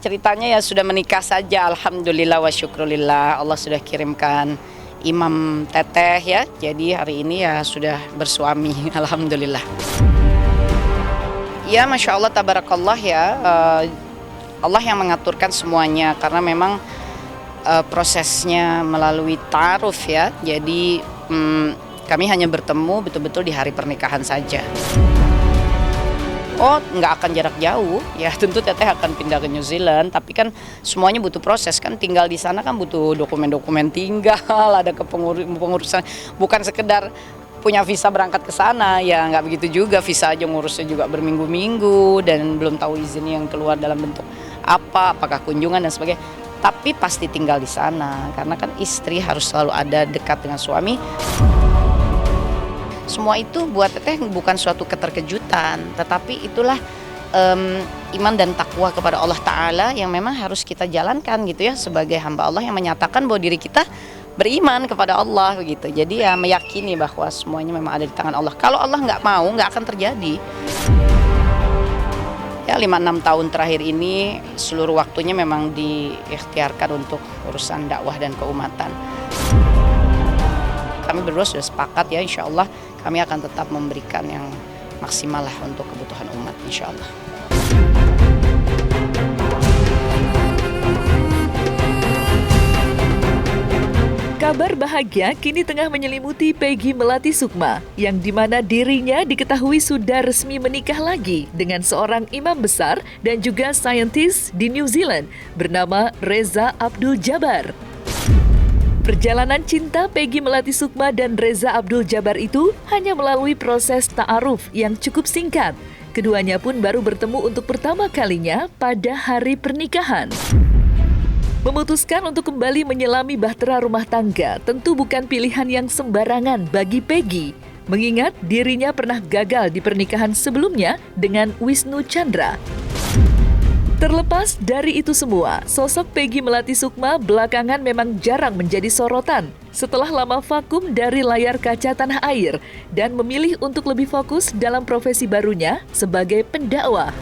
Ceritanya ya sudah menikah saja, alhamdulillah wa syukrulillah. Allah sudah kirimkan Imam Teteh ya. Jadi hari ini ya sudah bersuami, alhamdulillah. Ya Masya Allah, tabarakallah ya. Allah yang mengaturkan semuanya karena memang prosesnya melalui ta'aruf ya. Jadi kami hanya bertemu betul-betul di hari pernikahan saja. Oh, nggak akan jarak jauh, ya tentu Teteh akan pindah ke New Zealand, tapi kan semuanya butuh proses kan, tinggal di sana kan butuh dokumen-dokumen tinggal, ada kepengurusan, bukan sekedar punya visa berangkat ke sana, ya nggak begitu juga, visa aja ngurusnya juga berminggu-minggu, dan belum tahu izin yang keluar dalam bentuk apa, apakah kunjungan dan sebagainya, tapi pasti tinggal di sana, karena kan istri harus selalu ada dekat dengan suami. Semua itu buat Teteh bukan suatu keterkejutan, tetapi itulah iman dan takwa kepada Allah Ta'ala yang memang harus kita jalankan gitu ya, sebagai hamba Allah yang menyatakan bahwa diri kita beriman kepada Allah gitu. Jadi ya meyakini bahwa semuanya memang ada di tangan Allah. Kalau Allah nggak mau, nggak akan terjadi. Ya 5-6 tahun terakhir ini seluruh waktunya memang diikhtiarkan untuk urusan dakwah dan keumatan. Kami berdua sudah sepakat ya, insya Allah kami akan tetap memberikan yang maksimal lah untuk kebutuhan umat, insya Allah. Kabar bahagia kini tengah menyelimuti Peggy Melati Sukma, yang dimana dirinya diketahui sudah resmi menikah lagi dengan seorang imam besar dan juga saintis di New Zealand bernama Reza Abdul Jabbar. Perjalanan cinta Peggy Melati Sukma dan Reza Abdul Jabbar itu hanya melalui proses ta'aruf yang cukup singkat. Keduanya pun baru bertemu untuk pertama kalinya pada hari pernikahan. Memutuskan untuk kembali menyelami bahtera rumah tangga tentu bukan pilihan yang sembarangan bagi Peggy, mengingat dirinya pernah gagal di pernikahan sebelumnya dengan Wisnu Chandra. Terlepas dari itu semua, sosok Peggy Melati Sukma belakangan memang jarang menjadi sorotan setelah lama vakum dari layar kaca tanah air dan memilih untuk lebih fokus dalam profesi barunya sebagai pendakwah.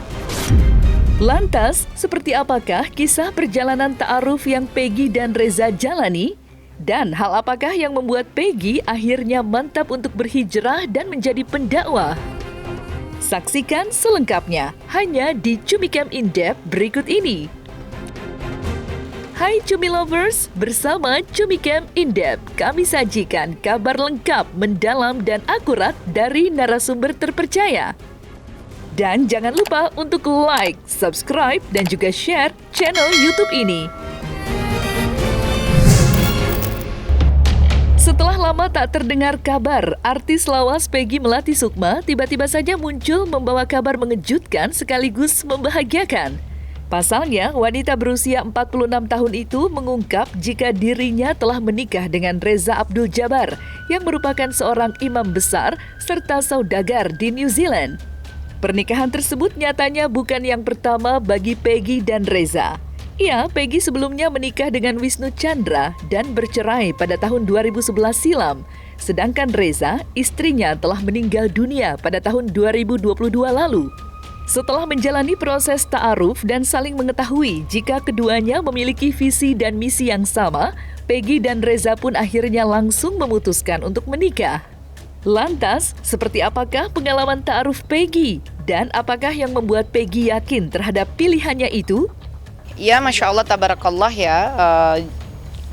Lantas, seperti apakah kisah perjalanan ta'aruf yang Peggy dan Reza jalani? Dan hal apakah yang membuat Peggy akhirnya mantap untuk berhijrah dan menjadi pendakwah? Saksikan selengkapnya hanya di Cumi Camp In Depth berikut ini. Hai Cumi Lovers, bersama Cumi Camp In Depth kami sajikan kabar lengkap, mendalam dan akurat dari narasumber terpercaya. Dan jangan lupa untuk like, subscribe dan juga share channel YouTube ini. Setelah lama tak terdengar kabar, artis lawas Peggy Melati Sukma tiba-tiba saja muncul membawa kabar mengejutkan sekaligus membahagiakan. Pasalnya, wanita berusia 46 tahun itu mengungkap jika dirinya telah menikah dengan Reza Abdul Jabbar yang merupakan seorang imam besar serta saudagar di New Zealand. Pernikahan tersebut nyatanya bukan yang pertama bagi Peggy dan Reza. Ya, Peggy sebelumnya menikah dengan Wisnu Chandra dan bercerai pada tahun 2011 silam. Sedangkan Reza, istrinya telah meninggal dunia pada tahun 2022 lalu. Setelah menjalani proses ta'aruf dan saling mengetahui jika keduanya memiliki visi dan misi yang sama, Peggy dan Reza pun akhirnya langsung memutuskan untuk menikah. Lantas, seperti apakah pengalaman ta'aruf Peggy? Dan apakah yang membuat Peggy yakin terhadap pilihannya itu? Ya Masya Allah, tabarakallah ya,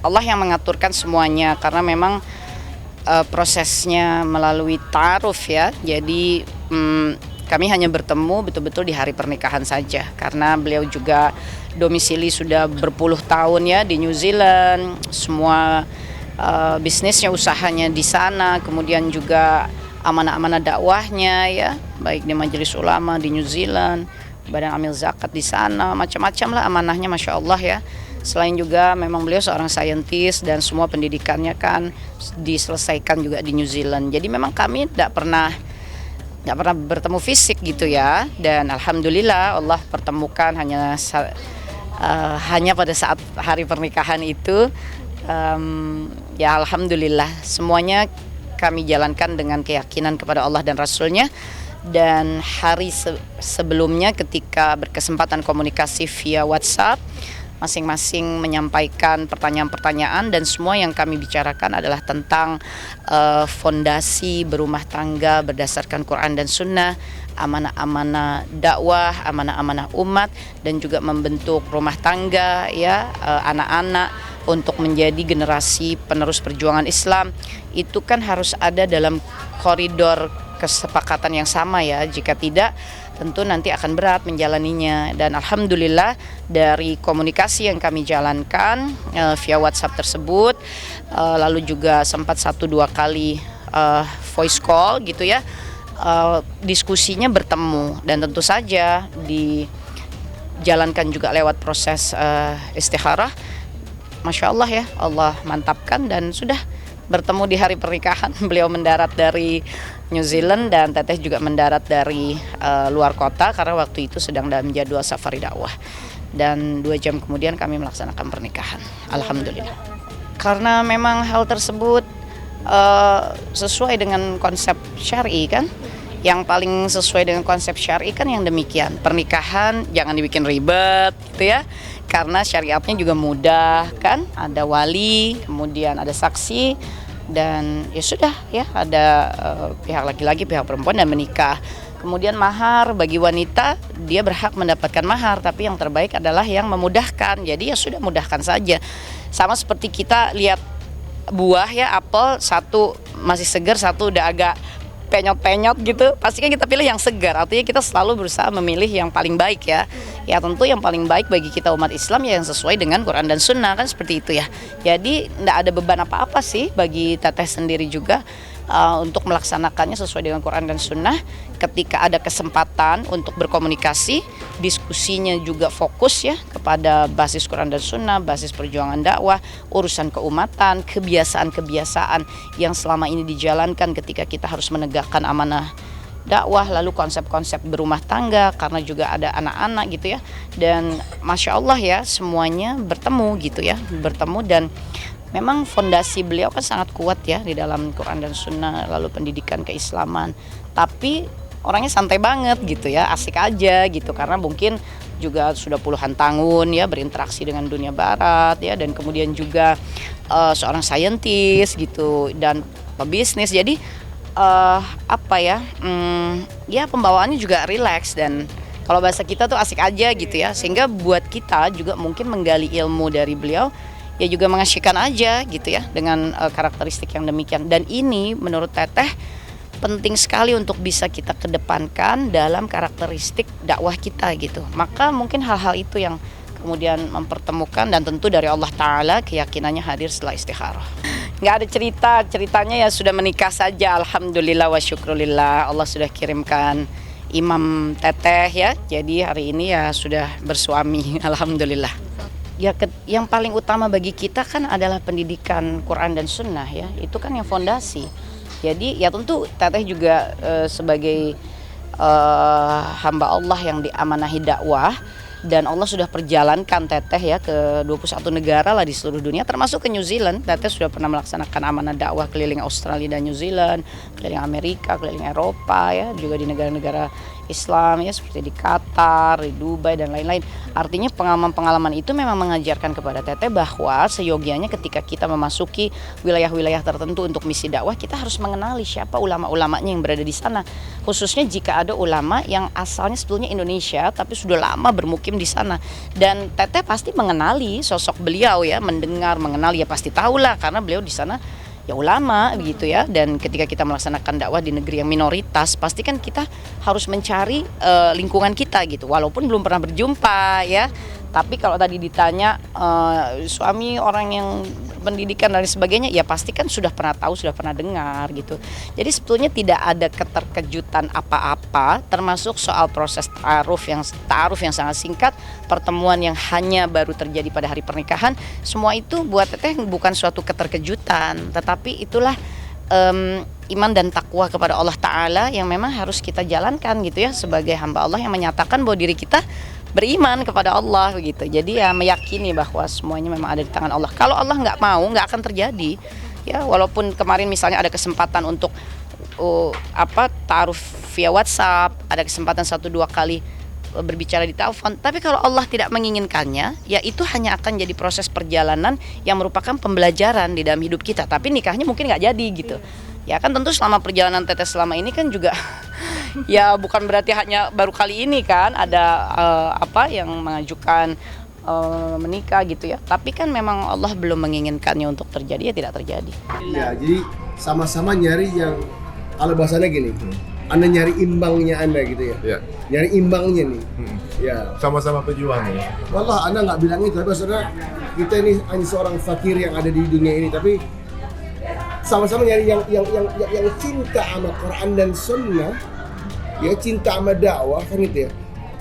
Allah yang mengaturkan semuanya karena memang prosesnya melalui ta'aruf ya. Jadi kami hanya bertemu betul-betul di hari pernikahan saja karena beliau juga domisili sudah berpuluh tahun ya di New Zealand, semua bisnisnya, usahanya di sana, kemudian juga amanah-amanah dakwahnya ya, baik di Majelis Ulama di New Zealand, Badan Amil Zakat di sana, macam-macam lah amanahnya, Masya Allah ya. Selain juga memang beliau seorang saintis dan semua pendidikannya kan diselesaikan juga di New Zealand. Jadi memang kami tidak pernah bertemu fisik gitu ya. Dan alhamdulillah Allah pertemukan hanya pada saat hari pernikahan itu. Ya alhamdulillah semuanya kami jalankan dengan keyakinan kepada Allah dan Rasulnya. dan hari sebelumnya ketika berkesempatan komunikasi via WhatsApp, masing-masing menyampaikan pertanyaan-pertanyaan dan semua yang kami bicarakan adalah tentang fondasi berumah tangga berdasarkan Quran dan Sunnah, amanah-amanah dakwah, amanah-amanah umat, dan juga membentuk rumah tangga ya, anak-anak untuk menjadi generasi penerus perjuangan Islam. Itu kan harus ada dalam koridor kesepakatan yang sama ya. Jika tidak, tentu nanti akan berat menjalaninya. Dan alhamdulillah dari komunikasi yang kami jalankan via WhatsApp tersebut, lalu juga sempat 1-2 kali voice call gitu ya, diskusinya bertemu, dan tentu saja dijalankan juga lewat proses istikharah. Masya Allah ya, Allah mantapkan dan sudah bertemu di hari pernikahan. Beliau mendarat dari New Zealand dan Teteh juga mendarat dari luar kota karena waktu itu sedang dalam jadwal safari dakwah. Dan 2 jam kemudian kami melaksanakan pernikahan. Alhamdulillah. Karena memang hal tersebut sesuai dengan konsep syar'i kan. Yang paling sesuai dengan konsep syar'i kan yang demikian. Pernikahan jangan dibikin ribet gitu ya. Karena syariatnya juga mudah kan, ada wali, kemudian ada saksi, dan ya sudah ya, ada pihak laki-laki, pihak perempuan dan menikah. Kemudian mahar bagi wanita, dia berhak mendapatkan mahar, tapi yang terbaik adalah yang memudahkan. Jadi ya sudah, mudahkan saja. Sama seperti kita lihat buah ya, apel, satu masih segar, satu udah agak penyot-penyot gitu, pastikan kita pilih yang segar. Artinya kita selalu berusaha memilih yang paling baik ya. Ya tentu yang paling baik bagi kita umat Islam ya yang sesuai dengan Quran dan Sunnah, kan seperti itu ya. Jadi tidak ada beban apa-apa sih bagi Teteh sendiri juga untuk melaksanakannya sesuai dengan Quran dan Sunnah. Ketika ada kesempatan untuk berkomunikasi, diskusinya juga fokus ya kepada basis Quran dan Sunnah, basis perjuangan dakwah, urusan keumatan, kebiasaan-kebiasaan yang selama ini dijalankan ketika kita harus menegakkan amanah dakwah, lalu konsep-konsep berumah tangga karena juga ada anak-anak gitu ya. Dan Masya Allah ya, semuanya bertemu gitu ya, bertemu. Dan memang fondasi beliau kan sangat kuat ya di dalam Quran dan Sunnah, lalu pendidikan keislaman. Tapi orangnya santai banget gitu ya, asik aja gitu, karena mungkin juga sudah puluhan tahun ya berinteraksi dengan dunia barat ya, dan kemudian juga seorang saintis gitu dan pebisnis. Jadi ya pembawaannya juga rileks, dan kalau bahasa kita tuh asik aja gitu ya, sehingga buat kita juga mungkin menggali ilmu dari beliau ya juga mengasyikkan aja gitu ya, dengan karakteristik yang demikian. Dan ini menurut Teteh penting sekali untuk bisa kita kedepankan dalam karakteristik dakwah kita gitu. Maka mungkin hal-hal itu yang kemudian mempertemukan, dan tentu dari Allah Ta'ala keyakinannya hadir setelah istikharah. Nggak ada ceritanya ya sudah menikah saja, alhamdulillah wa syukrulillah. Allah sudah kirimkan imam Teteh ya, jadi hari ini ya sudah bersuami, alhamdulillah. Ya yang paling utama bagi kita kan adalah pendidikan Quran dan Sunnah ya, itu kan yang fondasi. Jadi ya tentu Teteh juga sebagai hamba Allah yang diamanahi dakwah, dan Allah sudah perjalankan Teteh ya ke 21 negara lah di seluruh dunia, termasuk ke New Zealand. Teteh sudah pernah melaksanakan amanah dakwah keliling Australia dan New Zealand, keliling Amerika, keliling Eropa ya, juga di negara-negara Islam ya, seperti di Qatar, di Dubai dan lain-lain. Artinya pengalaman-pengalaman itu memang mengajarkan kepada Teteh bahwa seyogianya ketika kita memasuki wilayah-wilayah tertentu untuk misi dakwah, kita harus mengenali siapa ulama-ulamanya yang berada di sana. Khususnya jika ada ulama yang asalnya sebetulnya Indonesia tapi sudah lama bermukim di sana. Dan Teteh pasti mengenali sosok beliau ya, mengenal ya pasti tahulah karena beliau di sana ya ulama begitu ya. Dan ketika kita melaksanakan dakwah di negeri yang minoritas, pasti kan kita harus mencari lingkungan kita gitu, walaupun belum pernah berjumpa ya. Tapi kalau tadi ditanya suami orang yang pendidikan dan sebagainya, ya pasti kan sudah pernah tahu, sudah pernah dengar gitu. Jadi sebetulnya tidak ada keterkejutan apa-apa, termasuk soal proses ta'aruf yang sangat singkat, pertemuan yang hanya baru terjadi pada hari pernikahan. Semua itu buat Teteh bukan suatu keterkejutan, tetapi itulah iman dan takwa kepada Allah Ta'ala yang memang harus kita jalankan gitu ya, sebagai hamba Allah yang menyatakan bahwa diri kita beriman kepada Allah begitu. Jadi ya meyakini bahwa semuanya memang ada di tangan Allah. Kalau Allah nggak mau, nggak akan terjadi. Ya walaupun kemarin misalnya ada kesempatan untuk taruh via WhatsApp, ada kesempatan 1-2 kali berbicara di telepon. Tapi kalau Allah tidak menginginkannya, ya itu hanya akan jadi proses perjalanan yang merupakan pembelajaran di dalam hidup kita. Tapi nikahnya mungkin nggak jadi gitu. Ya kan tentu selama perjalanan Teteh selama ini kan juga ya bukan berarti hanya baru kali ini kan ada yang mengajukan menikah gitu ya. Tapi kan memang Allah belum menginginkannya untuk terjadi, ya tidak terjadi. Ya, jadi sama-sama nyari yang, kalau bahasanya gini, Anda nyari imbangnya Anda gitu ya. Ya. Nyari imbangnya nih. Ya. Sama-sama pejuang ya. Wallah, Anda nggak bilang itu, tapi maksudnya kita ini hanya seorang fakir yang ada di dunia ini, tapi sama-sama nyari yang cinta sama Quran dan Sunnah, ya cinta sama dakwah kan gitu ya.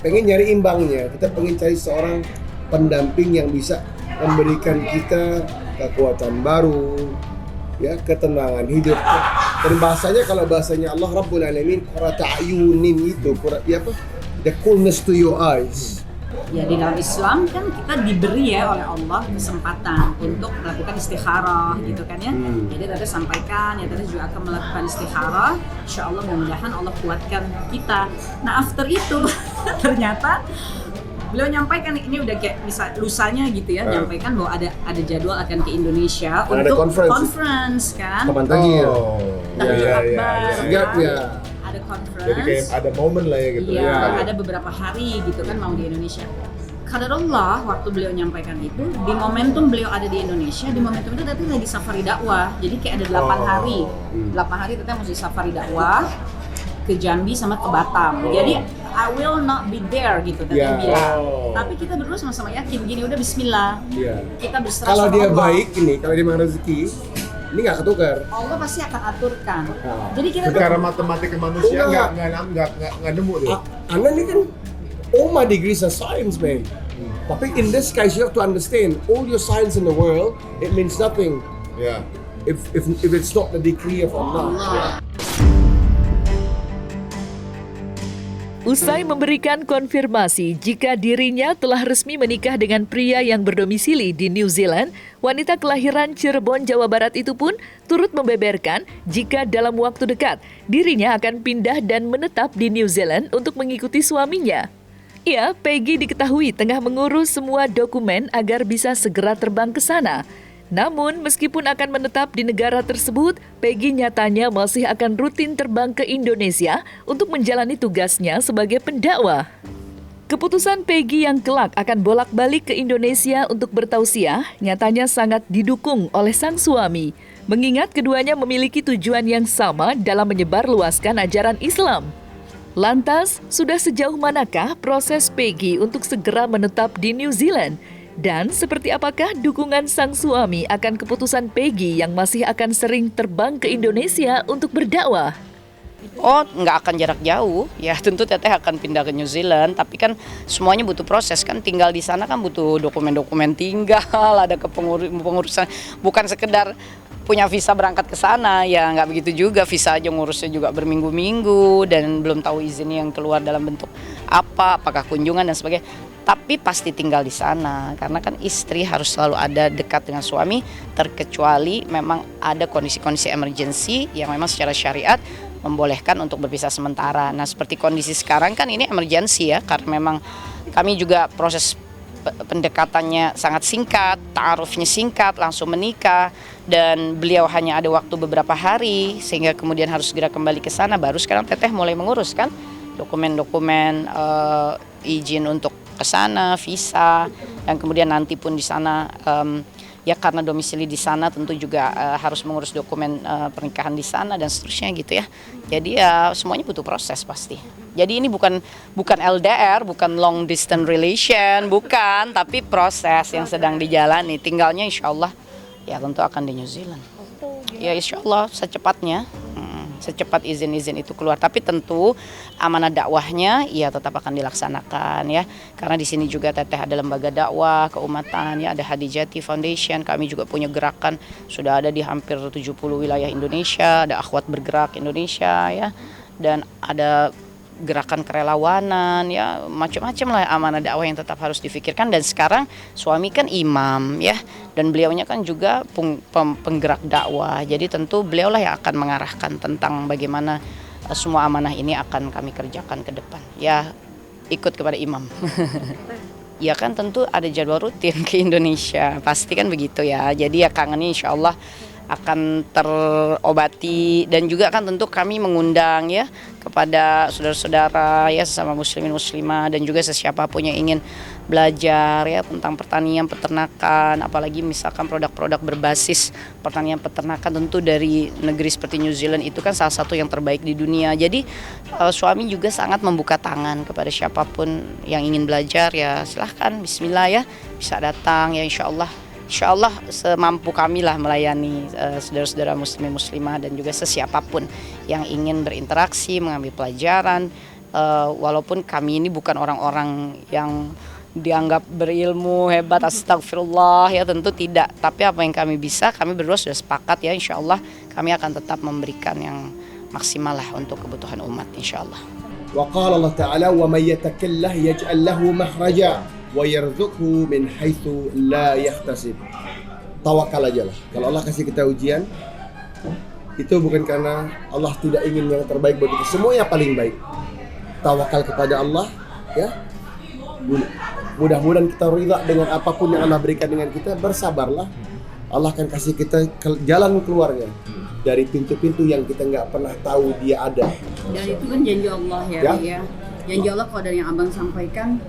Pengen nyari imbangnya. Kita pengen cari seorang pendamping yang bisa memberikan kita kekuatan baru, ya, ketenangan hidup. Dan bahasanya, kalau bahasanya Allah Rabbul Alamin, qurrata ayunin itu, the coolness to your eyes. Ya, di dalam Islam kan kita diberi ya oleh Allah kesempatan untuk melakukan istikharah gitu kan ya. Jadi tadi sampaikan ya, tadi juga akan melakukan istikharah. Insya Allah mudah-mudahan Allah kuatkan kita. Nah after itu ternyata beliau nyampaikan, ini udah kayak misal lusanya gitu ya, nyampaikan bahwa ada jadwal akan ke Indonesia ada untuk conference kan. Kapan tadi ya? Akbar. Ya. Ada conference. Jadi kayak ada momen lah ya gitu. Iya, Ya. ada beberapa hari gitu kan mau di Indonesia. Qadarullah, waktu beliau nyampaikan itu, di momentum beliau ada di Indonesia, di momentum itu Teteh lagi safari dakwah. Jadi kayak ada 8 hari. 8 hari Teteh mesti safari dakwah ke Jambi sama ke Batam. Jadi I will not be there gitu Teteh bilang. Tapi kita berdua sama-sama yakin gini, udah bismillah. Kita berserah Kalau sama dia Allah. baik ini, kalau dia memang rezeki, ini nggak ketukar. Allah pasti akan aturkan. Jadi kita Secara matematika manusia nggak nemu deh. Anda ini kan all my degrees are science, man. Tapi in this case you have to understand, all your science in the world, it means nothing Ya. if it's not the decree of Allah. Usai memberikan konfirmasi jika dirinya telah resmi menikah dengan pria yang berdomisili di New Zealand, wanita kelahiran Cirebon, Jawa Barat itu pun turut membeberkan jika dalam waktu dekat dirinya akan pindah dan menetap di New Zealand untuk mengikuti suaminya. Ya, Peggy diketahui tengah mengurus semua dokumen agar bisa segera terbang ke sana. Namun, meskipun akan menetap di negara tersebut, Peggy nyatanya masih akan rutin terbang ke Indonesia untuk menjalani tugasnya sebagai pendakwah. Keputusan Peggy yang kelak akan bolak-balik ke Indonesia untuk bertausiah nyatanya sangat didukung oleh sang suami, mengingat keduanya memiliki tujuan yang sama dalam menyebarluaskan ajaran Islam. Lantas, sudah sejauh manakah proses Peggy untuk segera menetap di New Zealand? Dan seperti apakah dukungan sang suami akan keputusan Peggy yang masih akan sering terbang ke Indonesia untuk berdakwah? Oh, nggak akan jarak jauh. Ya tentu Teteh akan pindah ke New Zealand. Tapi kan semuanya butuh proses kan. Tinggal di sana kan butuh dokumen-dokumen tinggal, ada kepengurusan. Bukan sekedar punya visa berangkat ke sana, ya nggak begitu juga. Visa aja ngurusnya juga berminggu-minggu dan belum tahu izinnya yang keluar dalam bentuk apa, apakah kunjungan dan sebagainya. Tapi pasti tinggal di sana karena kan istri harus selalu ada dekat dengan suami, terkecuali memang ada kondisi-kondisi emergency yang memang secara syariat membolehkan untuk berpisah sementara. Nah seperti kondisi sekarang kan ini emergency ya, karena memang kami juga proses pendekatannya sangat singkat, ta'arufnya singkat, langsung menikah, dan beliau hanya ada waktu beberapa hari sehingga kemudian harus segera kembali ke sana. Baru sekarang Teteh mulai mengurus kan dokumen-dokumen izin untuk ke sana, visa, dan kemudian nanti pun di sana ya karena domisili di sana tentu juga harus mengurus dokumen pernikahan di sana dan seterusnya gitu ya. Jadi ya semuanya butuh proses pasti. Jadi ini bukan LDR, bukan long distance relation, bukan, tapi proses yang sedang dijalani. Tinggalnya insya Allah ya tentu akan di New Zealand. Ya insya Allah secepatnya. Secepat izin-izin itu keluar, tapi tentu amanah dakwahnya ya tetap akan dilaksanakan ya, karena di sini juga Teteh ada lembaga dakwah keumatan ya, ada Hadijati Foundation, kami juga punya gerakan sudah ada di hampir 70 wilayah Indonesia, ada Akhwat Bergerak Indonesia ya, dan ada gerakan kerelawanan, ya macam-macam lah amanah dakwah yang tetap harus difikirkan. Dan sekarang suami kan imam ya, dan beliaunya kan juga penggerak dakwah. Jadi tentu beliaulah yang akan mengarahkan tentang bagaimana semua amanah ini akan kami kerjakan ke depan. Ya ikut kepada imam. Ya kan tentu ada jadwal rutin ke Indonesia, pasti kan begitu ya. Jadi ya kangennya insya Allah akan terobati, dan juga kan tentu kami mengundang ya kepada saudara-saudara ya sesama muslimin muslimah, dan juga sesiapapun yang ingin belajar ya tentang pertanian, peternakan, apalagi misalkan produk-produk berbasis pertanian peternakan, tentu dari negeri seperti New Zealand itu kan salah satu yang terbaik di dunia. Jadi suami juga sangat membuka tangan kepada siapapun yang ingin belajar, ya silahkan, bismillah ya, bisa datang ya, insya Allah semampu kami lah melayani saudara-saudara muslimin muslimah dan juga sesiapapun yang ingin berinteraksi, mengambil pelajaran, walaupun kami ini bukan orang-orang yang dianggap berilmu hebat, astagfirullah ya, tentu tidak. Tapi apa yang kami bisa, kami berdua sudah sepakat ya, insya Allah kami akan tetap memberikan yang maksimal lah untuk kebutuhan umat, insya Allah. Wa qala Allah Ta'ala wa may yatakallah yaj'al lahu mahraja wa yarzuqhu min haitsu la yahtasib. Tawakal aja lah. Kalau Allah kasih kita ujian, itu bukan karena Allah tidak ingin yang terbaik bagi kita. Semua yang paling baik. Tawakal kepada Allah ya. Mudah-mudahan kita ridha dengan apapun yang Allah berikan dengan kita. Bersabarlah, Allah akan kasih kita jalan keluarnya dari pintu-pintu yang kita nggak pernah tahu dia ada. Dan itu kan janji Allah ya. Janji Allah kalau dari yang abang sampaikan,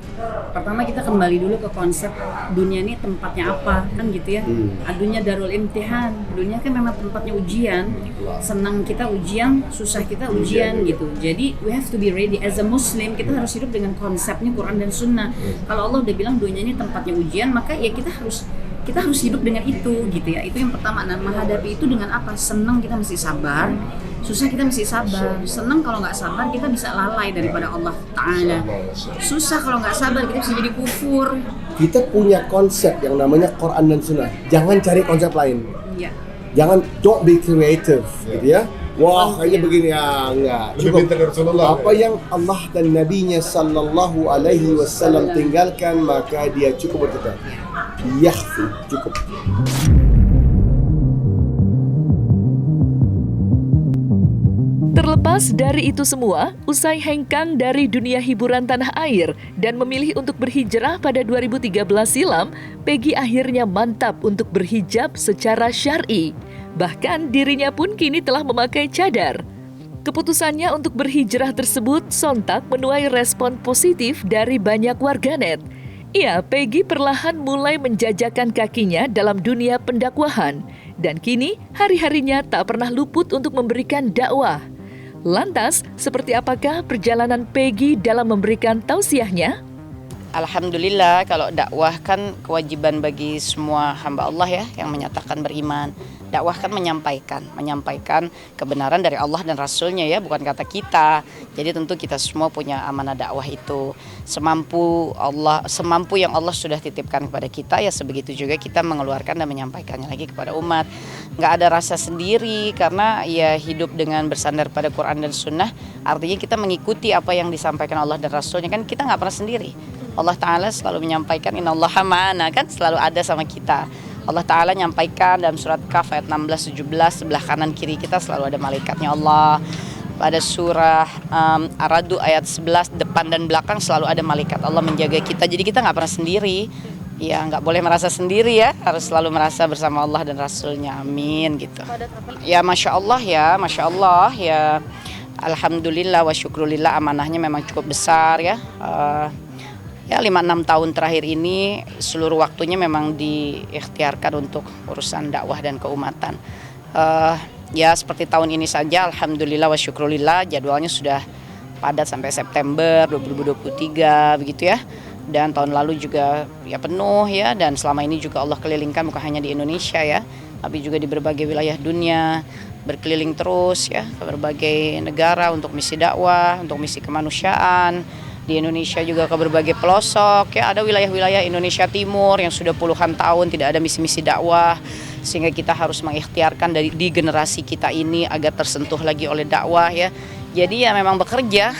pertama kita kembali dulu ke konsep dunia ini tempatnya apa, kan gitu ya. Dunia darul imtihan, dunia kan memang tempatnya ujian. Senang kita ujian, susah kita ujian gitu. Jadi we have to be ready as a Muslim. Kita harus hidup dengan konsepnya Quran dan Sunnah. Kalau Allah udah bilang dunia ini tempatnya ujian, maka ya kita harus hidup dengan itu gitu ya. Itu yang pertama. Nah, menghadapi itu dengan apa? Senang kita mesti sabar, susah kita mesti sabar. Senang kalau nggak sabar kita bisa lalai daripada Allah Ta'ala. Susah kalau nggak sabar kita bisa jadi kufur. Kita punya konsep yang namanya Quran dan Sunnah. Jangan cari konsep lain. Iya. Jangan, don't be creative gitu ya. Wah, kayaknya begini ya, enggak. Cukup apa yang Allah dan Nabi-Nya sallallahu alaihi wasallam tinggalkan, maka dia cukup berkata. Yakhfi, cukup. Terlepas dari itu semua, usai hengkang dari dunia hiburan tanah air dan memilih untuk berhijrah pada 2013 silam, Peggy akhirnya mantap untuk berhijab secara syar'i. Bahkan dirinya pun kini telah memakai cadar. Keputusannya untuk berhijrah tersebut sontak menuai respon positif dari banyak warganet. Ya, Peggy perlahan mulai menjajakan kakinya dalam dunia pendakwahan. Dan kini hari-harinya tak pernah luput untuk memberikan dakwah. Lantas, seperti apakah perjalanan Peggy dalam memberikan tausiahnya? Alhamdulillah, kalau dakwah kan kewajiban bagi semua hamba Allah ya yang menyatakan beriman. Dakwah kan menyampaikan kebenaran dari Allah dan Rasulnya ya, bukan kata kita. Jadi tentu kita semua punya amanah dakwah itu. Semampu yang Allah sudah titipkan kepada kita, ya sebegitu juga kita mengeluarkan dan menyampaikannya lagi kepada umat. Nggak ada rasa sendiri, karena ya hidup dengan bersandar pada Quran dan Sunnah, artinya kita mengikuti apa yang disampaikan Allah dan Rasulnya, kan kita nggak pernah sendiri. Allah Ta'ala selalu menyampaikan innallaha ma'ana, kan selalu ada sama kita. Allah Ta'ala menyampaikan dalam surat Kahf ayat 16-17, sebelah kanan kiri kita selalu ada malaikatnya Allah. Pada surah Ar-Ra'd ayat 11, depan dan belakang selalu ada malaikat Allah menjaga kita. Jadi kita nggak pernah sendiri. Ya nggak boleh merasa sendiri ya, harus selalu merasa bersama Allah dan Rasulnya. Amin gitu. Ya Masya Allah ya. Alhamdulillah wa syukrulillah, amanahnya memang cukup besar ya. Ya 5-6 tahun terakhir ini seluruh waktunya memang diikhtiarkan untuk urusan dakwah dan keumatan. Ya seperti tahun ini saja alhamdulillah wa syukrulillah jadwalnya sudah padat sampai September 2023 begitu ya. Dan tahun lalu juga ya penuh ya, dan selama ini juga Allah kelilingkan bukan hanya di Indonesia ya, tapi juga di berbagai wilayah dunia, berkeliling terus ya ke berbagai negara untuk misi dakwah, untuk misi kemanusiaan. Di Indonesia juga ke berbagai pelosok ya, ada wilayah-wilayah Indonesia Timur yang sudah puluhan tahun tidak ada misi-misi dakwah, sehingga kita harus mengikhtiarkan di generasi kita ini agar tersentuh lagi oleh dakwah ya. Jadi ya memang bekerja.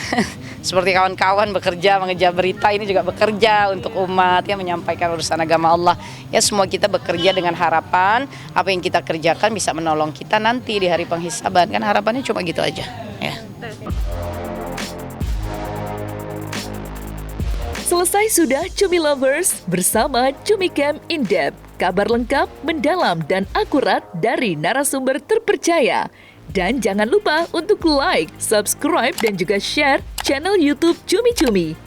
Seperti kawan-kawan bekerja mengejar berita, ini juga bekerja untuk umat, ya menyampaikan urusan agama Allah. Ya semua kita bekerja dengan harapan apa yang kita kerjakan bisa menolong kita nanti di hari penghisaban. Kan harapannya cuma gitu aja. Ya. Selesai sudah Cumi Lovers bersama Cumi Camp In Depth. Kabar lengkap, mendalam, dan akurat dari narasumber terpercaya. Dan jangan lupa untuk like, subscribe, dan juga share channel YouTube Cumi Cumi.